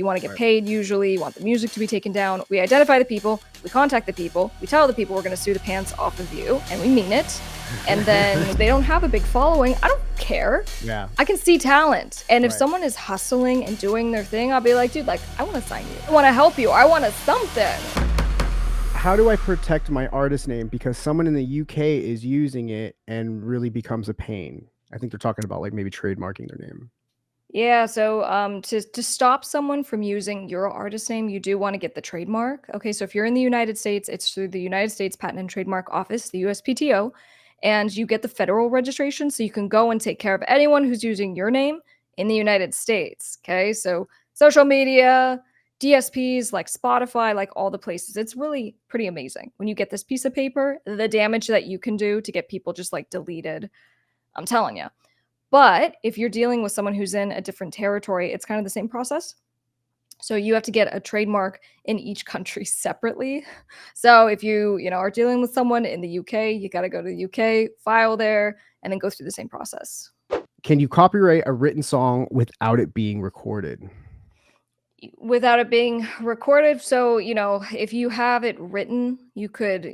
You want to get Right. paid, usually, you want the music to be taken down. We identify the people, we contact the people, we tell the people we're going to sue the pants off of you, and we mean it. And then they don't have a big following. I don't care. Yeah. I can see talent. And if Right. someone is hustling and doing their thing, I'll be like, dude, like, I want to sign you. I want to help you. I want to something. How do I protect my artist name? Because someone in the UK is using it and really becomes a pain. I think they're talking about like maybe trademarking their name. Yeah, so to stop someone from using your artist name, you do want to get the trademark. Okay, so if you're in the United States, it's through the United States Patent and Trademark Office, the USPTO, and you get the federal registration so you can go and take care of anyone who's using your name in the United States. Okay, so social media, DSPs like Spotify, like all the places. It's really pretty amazing when you get this piece of paper, the damage that you can do to get people just like deleted. I'm telling you. But if you're dealing with someone who's in a different territory, it's kind of the same process. So you have to get a trademark in each country separately. So if you are dealing with someone in the UK, you got to go to the UK, file there, and then go through the same process. Can you copyright a written song without it being recorded? Without it being recorded, so if you have it written, you could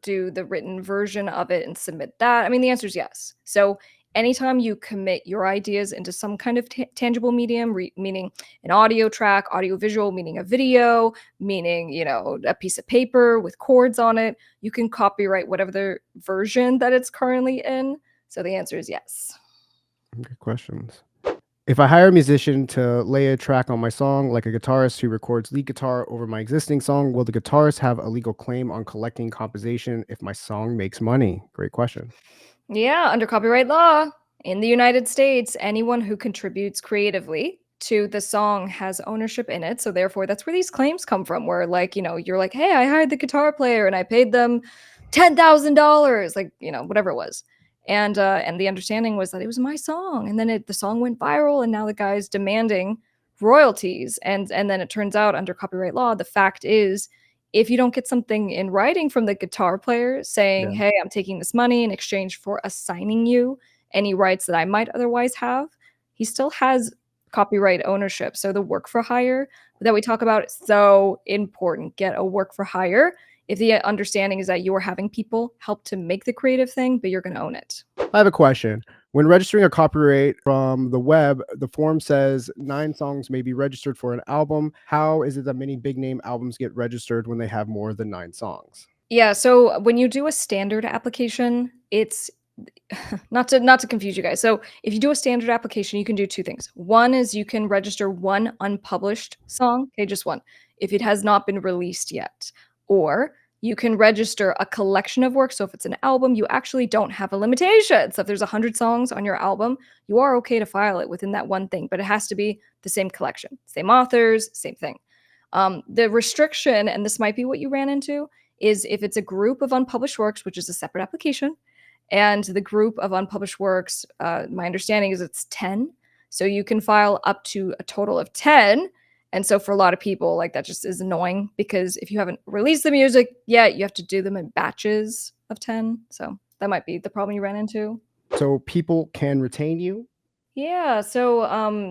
do the written version of it and submit that. I mean, the answer is yes. So anytime you commit your ideas into some kind of tangible medium, meaning an audio track, audio visual, meaning a video, meaning a piece of paper with chords on it, you can copyright whatever the version that it's currently in. So the answer is yes. Good questions. If I hire a musician to lay a track on my song, like a guitarist who records lead guitar over my existing song, will the guitarist have a legal claim on collecting compensation if my song makes money? Great question. Yeah, under copyright law in the United States, anyone who contributes creatively to the song has ownership in it. So therefore, that's where these claims come from, where like, you're like, hey, I hired the guitar player and I paid them $10,000, like, whatever it was. And the understanding was that it was my song. And then the song went viral, and now the guy's demanding royalties. And then it turns out under copyright law, the fact is if you don't get something in writing from the guitar player saying, Yeah. "Hey, I'm taking this money in exchange for assigning you any rights that I might otherwise have," he still has copyright ownership. So the work for hire that we talk about is so important. Get a work for hire if the understanding is that you're having people help to make the creative thing, but you're going to own it. I have a question. When registering a copyright from the web, the form says 9 songs may be registered for an album. How is it that many big name albums get registered when they have more than 9 songs? Yeah, so when you do a standard application, it's not to confuse you guys. So if you do a standard application, you can do two things. One is you can register one unpublished song, okay, just one, if it has not been released yet. Or you can register a collection of work. So if it's an album, you actually don't have a limitation. So if there's 100 songs on your album, you are okay to file it within that one thing, but it has to be the same collection, same authors, same thing. The restriction, and this might be what you ran into, is if it's a group of unpublished works, which is a separate application, and the group of unpublished works, my understanding is it's 10. So you can file up to a total of 10. And so for a lot of people, like that just is annoying because if you haven't released the music yet, you have to do them in batches of 10. So that might be the problem you ran into. So people can retain you? Yeah, so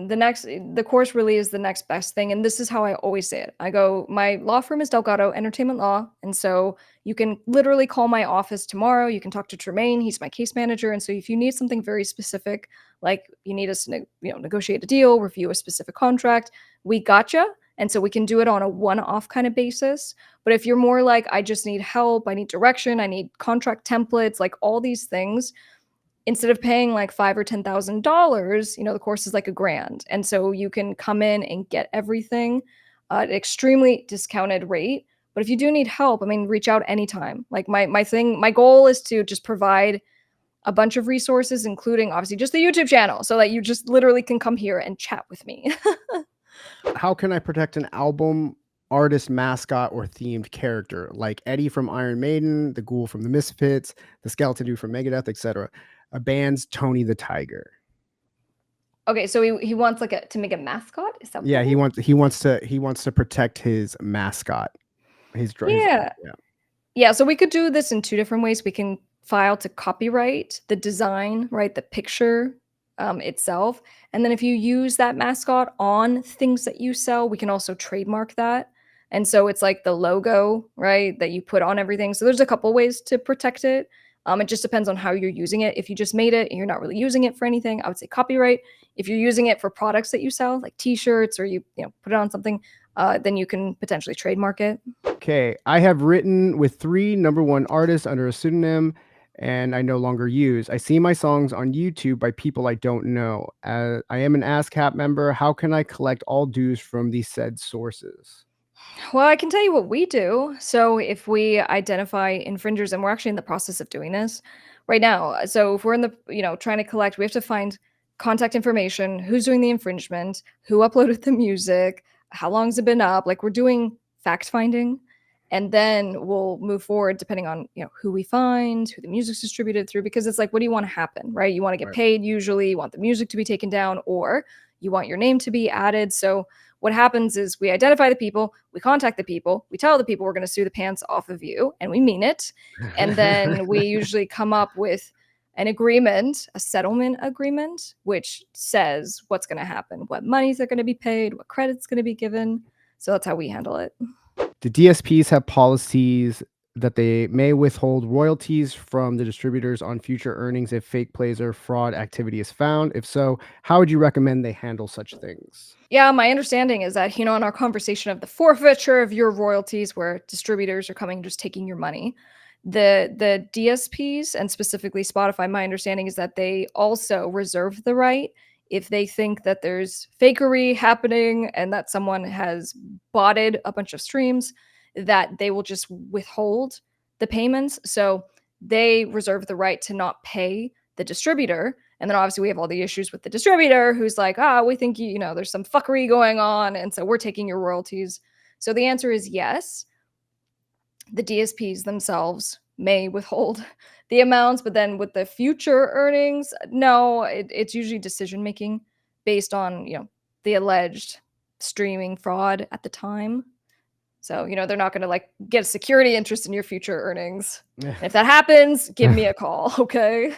the course really is the next best thing, and this is how I always say it. I go, my law firm is Delgado Entertainment Law, and so you can literally call my office tomorrow. You can talk to Tremaine; he's my case manager, and so if you need something very specific, like you need us to negotiate a deal, review a specific contract, we gotcha. And so we can do it on a one-off kind of basis. But if you're more like, I just need help, I need direction, I need contract templates, like all these things, instead of paying like $5,000 or $10,000, the course is like $1,000. And so you can come in and get everything at an extremely discounted rate. But if you do need help, I mean, reach out anytime. Like my goal is to just provide a bunch of resources, including obviously just the YouTube channel, so that you just literally can come here and chat with me. How can I protect an album, artist, mascot, or themed character like Eddie from Iron Maiden, the Ghoul from the Misfits, the Skeleton Dude from Megadeth, etc.? A band's Tony the Tiger. Okay, so he wants like to make a mascot? Is that what Yeah, that is? he wants to protect his mascot. His Yeah. yeah. Yeah, so we could do this in two different ways. We can file to copyright the design, right? The picture itself. And then if you use that mascot on things that you sell, we can also trademark that. And so it's like the logo, right, that you put on everything. So there's a couple ways to protect it. It just depends on how you're using it. If you just made it and you're not really using it for anything, I would say copyright. If you're using it for products that you sell, like T-shirts, or you put it on something, then you can potentially trademark it. Okay, I have written with 3 number 1 artists under a pseudonym and I no longer use. I see my songs on YouTube by people I don't know. I am an ASCAP member. How can I collect all dues from these said sources? Well, I can tell you what we do. So if we identify infringers, and we're actually in the process of doing this right now. So if we're in the, trying to collect, we have to find contact information, who's doing the infringement, who uploaded the music, how long's it been up. Like we're doing fact finding. And then we'll move forward depending on, who we find, who the music's distributed through, because it's like, what do you want to happen, right? You want to get Right. paid usually, you want the music to be taken down, or you want your name to be added. So what happens is we identify the people, we contact the people, we tell the people we're going to sue the pants off of you, and we mean it. And then we usually come up with an agreement, a settlement agreement, which says what's going to happen, what monies are going to be paid, what credit's going to be given. So that's how we handle it. Do DSPs have policies that they may withhold royalties from the distributors on future earnings if fake plays or fraud activity is found? If so, how would you recommend they handle such things? Yeah, my understanding is that, in our conversation of the forfeiture of your royalties, where distributors are coming and just taking your money, the DSPs and specifically Spotify, my understanding is that they also reserve the right, if they think that there's fakery happening and that someone has botted a bunch of streams, that they will just withhold the payments. So they reserve the right to not pay the distributor. And then obviously we have all the issues with the distributor who's like, we think there's some fuckery going on. And so we're taking your royalties. So the answer is yes. The DSPs themselves may withhold the amounts, but then with the future earnings, no, it's usually decision making based on, the alleged streaming fraud at the time. So, they're not going to like get a security interest in your future earnings. And if that happens, give me a call, okay?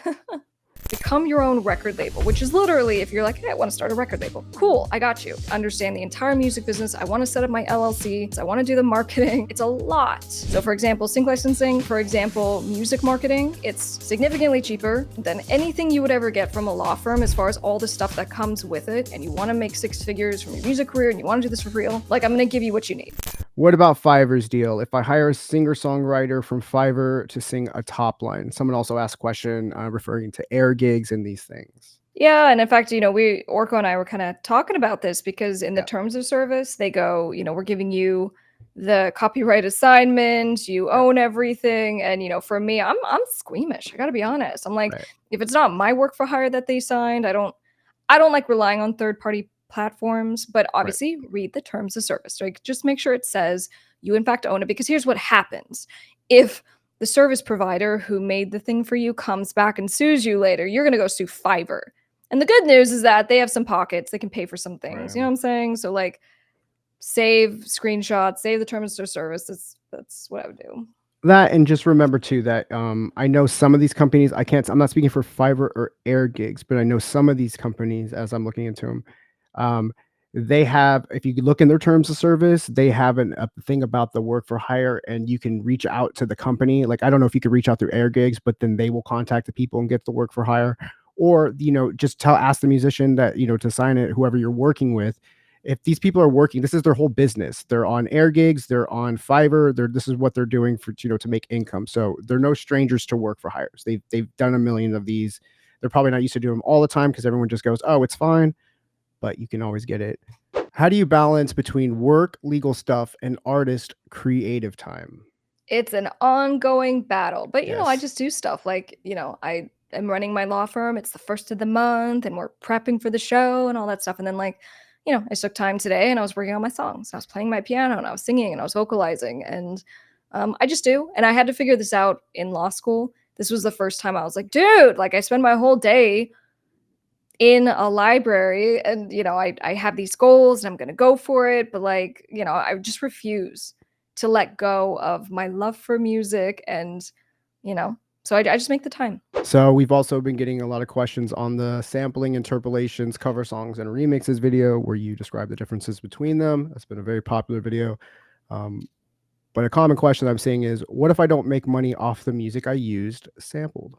Become your own record label, which is literally if you're like, hey, I want to start a record label. Cool, I got you. Understand the entire music business. I want to set up my LLC. I want to do the marketing. It's a lot. So for example, sync licensing, for example, music marketing, it's significantly cheaper than anything you would ever get from a law firm as far as all the stuff that comes with it. And you want to make 6 figures from your music career and you want to do this for real, like I'm going to give you what you need. What about Fiverr's deal? If I hire a singer-songwriter from Fiverr to sing a top line, someone also asked a question referring to air gigs and these things. Yeah, and in fact, ORKO and I were kind of talking about this because in the Yeah, terms of service, they go, we're giving you the copyright assignment, you yeah, own everything, and for me, I'm squeamish. I got to be honest. I'm like, right, if it's not my work for hire that they signed, I don't like relying on third-party platforms, but right. obviously read the terms of service. Like just make sure it says you in fact own it, because here's what happens. If the service provider who made the thing for you comes back and sues you later, you're going to go sue Fiverr. And the good news is that they have some pockets. They can pay for some things. You know Right. what I'm saying? So like save screenshots, save the terms of service. That's what I would do. That and just remember too that I know some of these companies. I'm not speaking for Fiverr or Air Gigs, but I know some of these companies as I'm looking into them. Um, they have, if you look in their terms of service, they have a thing about the work for hire, and you can reach out to the company. Like I don't know if you could reach out through Air Gigs, but then they will contact the people and get the work for hire, or just ask the musician that to sign it, whoever you're working with. If these people are working, this is their whole business. They're on air gigs, they're on Fiverr, this is what they're doing for to make income. So they're no strangers to work for hires. They've done a million of these. They're probably not used to doing them all the time because everyone just goes, "Oh, it's fine," but you can always get it. How do you balance between work, legal stuff, and artist creative time? It's an ongoing battle. But I Yes. just do stuff like, I am running my law firm. It's the first of the month and we're prepping for the show and all that stuff. And then like, I took time today and I was working on my songs. I was playing my piano and I was singing and I was vocalizing and I just do. And I had to figure this out in law school. This was the first time I was like, dude, like I spend my whole day in a library and I have these goals and I'm going to go for it, but like I just refuse to let go of my love for music and So I just make the time. So we've also been getting a lot of questions on the sampling, interpolations, cover songs, and remixes video where you describe the differences between them. That's been a very popular video. Um, but a common question I'm seeing is, what if I don't make money off the music I used sampled?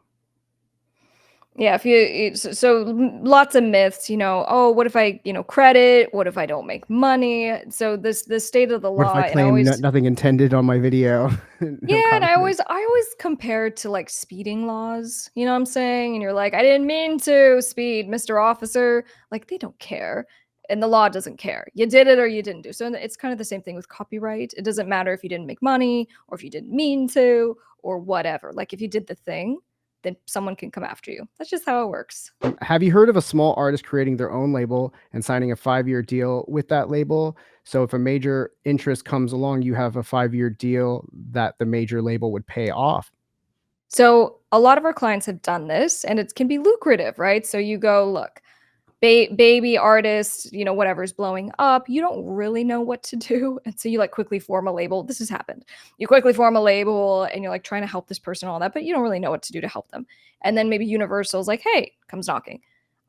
Yeah, if lots of myths, "Oh, what if I, credit? What if I don't make money?" So the state of the What if law, I and I claim always nothing intended on my video? No yeah, and I copyright. always I always compare it to, like, speeding laws, you know what I'm saying? And you're like, "I didn't mean to speed, Mr. Officer." Like, they don't care, and the law doesn't care. You did it or you didn't do. So it's kind of the same thing with copyright. It doesn't matter if you didn't make money or if you didn't mean to or whatever. Like, if you did the thing, then someone can come after you. That's just how it works. Have you heard of a small artist creating their own label and signing a 5-year deal with that label? So if a major interest comes along, you have a 5-year deal that the major label would pay off. So a lot of our clients have done this and it can be lucrative, right? So you go, look, baby artist, whatever's blowing up, you don't really know what to do. And so you like quickly form a label. This has happened. You quickly form a label and you're like trying to help this person, all that, but you don't really know what to do to help them. And then maybe Universal's like, hey, comes knocking.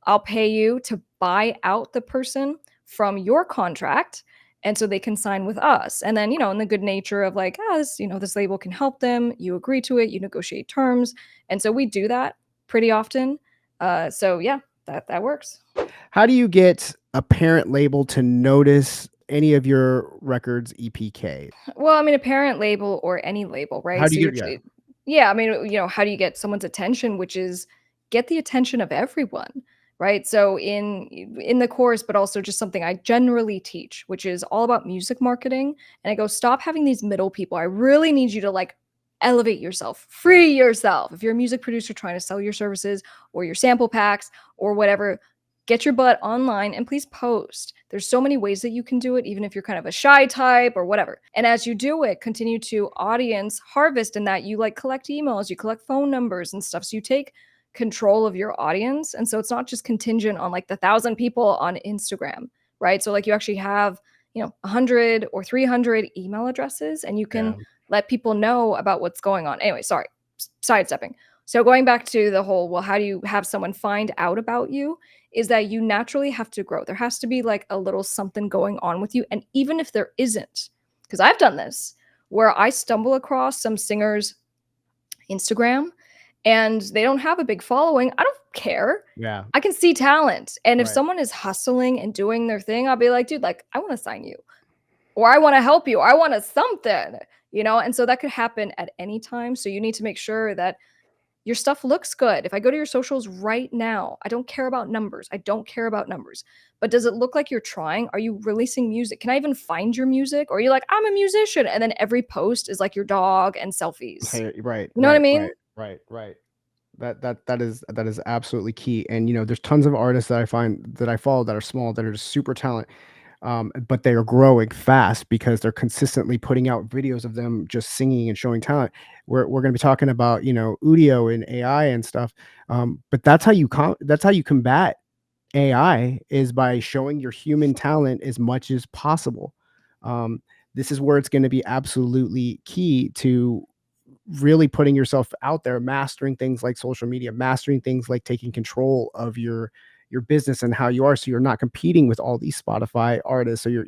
I'll pay you to buy out the person from your contract. And so they can sign with us. And then, in the good nature of like, this label can help them. You agree to it, you negotiate terms. And so we do that pretty often. So yeah, that works. How do you get a parent label to notice any of your records EPK? Well, I mean, a parent label or any label, right? How do So you you're, get, yeah, yeah, I mean, how do you get someone's attention? Which is get the attention of everyone, right? So in the course, but also just something I generally teach, which is all about music marketing. And I go, stop having these middle people. I really need you to like elevate yourself, yeah, free yourself. If you're a music producer trying to sell your services or your sample packs or whatever, get your butt online and please post. There's so many ways that you can do it, even if you're kind of a shy type or whatever. And as you do it, continue to audience harvest in that you like collect emails, you collect phone numbers and stuff. So you take control of your audience. And so it's not just contingent on like the 1,000 people on Instagram, right? So like you actually have, 100 or 300 email addresses and you yeah. can let people know about what's going on. Anyway, sorry, sidestepping. So going back to the whole, well, how do you have someone find out about you? Is that you naturally have to grow. There has to be like a little something going on with you. And even if there isn't, because I've done this where I stumble across some singer's Instagram and they don't have a big following, I don't care. Yeah, I can see talent. And if right. someone is hustling and doing their thing, I'll be like, dude, like, I want to sign you or I want to help you. Or I want to something. And so that could happen at any time. So you need to make sure that your stuff looks good. If I go to your socials right now, I don't care about numbers. I don't care about numbers. But does it look like you're trying? Are you releasing music? Can I even find your music? Or are you like, I'm a musician? And then every post is like your dog and selfies. Hey, right, You know what I right. mean? Right. That is absolutely key. And there's tons of artists that I find that I follow that are small that are just super talent, but they are growing fast because they're consistently putting out videos of them just singing and showing talent. We're going to be talking about audio and AI and stuff, but that's how you combat AI is by showing your human talent as much as possible. Um, this is where it's going to be absolutely key to really putting yourself out there, mastering things like social media, mastering things like taking control of your business and how you are, so you're not competing with all these Spotify artists. So you're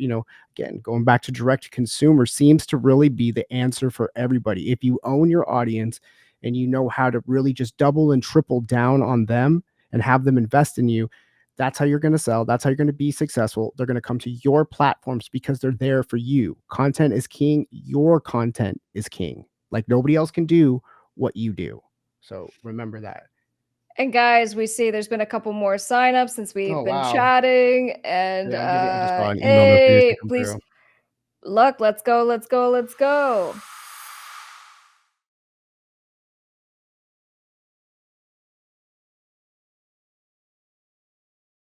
again, going back to direct to consumer seems to really be the answer for everybody. If you own your audience and you know how to really just double and triple down on them and have them invest in you, that's how you're going to sell. That's how you're going to be successful. They're going to come to your platforms because they're there for you. Content is king. Your content is king. Like nobody else can do what you do. So remember that. And guys, we see there's been a couple more signups since Oh we've been wow. chatting. And Yeah, I just saw an email notification hey, come please through. look, let's go, let's go, let's go.